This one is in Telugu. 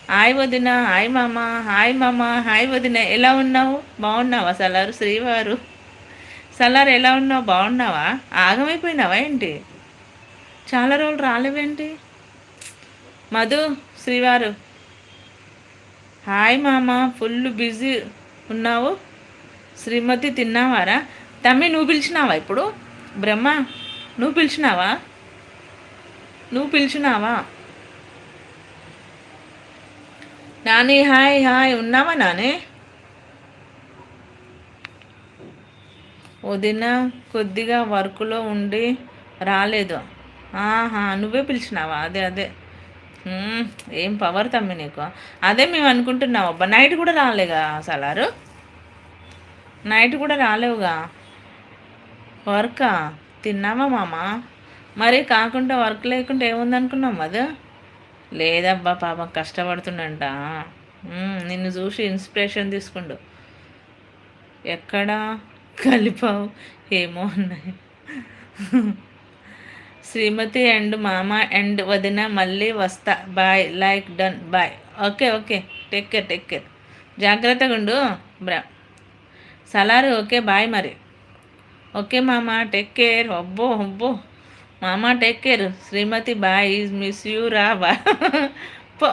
హాయ్ వదిన, హాయ్ మామ, హాయ్ మామ, హాయ్ వదిన. ఎలా ఉన్నావు? బాగున్నావా సలారు? శ్రీవారు సలారు ఎలా ఉన్నావు? బాగున్నావా? ఆగమైపోయినావా ఏంటి? చాలా రోజులు రాలేవేంటి? మధు, శ్రీవారు, హాయ్ మామ. ఫుల్ బిజీ ఉన్నావు. శ్రీమతి తిన్నావారా? తమ్మి నువ్వు పిలిచినావా ఇప్పుడు? బ్రహ్మ నువ్వు పిలిచినావా? నువ్వు పిలిచినావా? Nani hi hi. ఉన్నావా నాని? వదిన కొద్దిగా వర్క్లో ఉండి రాలేదు. ఆహా, నువ్వే పిలిచినావా? అదే అదే. మ్మ్, ఏం పవర్ తమ్మి నీకు. అదే మేము అనుకుంటున్నావు అబ్బా. నైట్ కూడా రాలేగా సలారు? నైట్ కూడా రాలేవుగా? వర్కా? తిన్నావా మామ? మరి కాకుండా వర్క్ లేకుండా ఏముందనుకున్నాం అది. లేదబ్బా, పాపం కష్టపడుతుండంట. నిన్ను చూసి ఇన్స్పిరేషన్ తీసుకుండు. ఎక్కడా కలిపావు ఏమో అన్నాయి. శ్రీమతి అండ్ మామ అండ్ వదిన మళ్ళీ వస్తా. Bye, like done, bye. Okay okay, take care take care. జాగ్రత్తగా ఉండు బ్రా. సలారు ఓకే బాయ్ మరి. ఓకే మామ, టేక్ కేర్. అబ్బో అబ్బో, మామ టేక్ కేర్. శ్రీమతి బాయ్, మిస్ యూ రా. బాయ్. పో.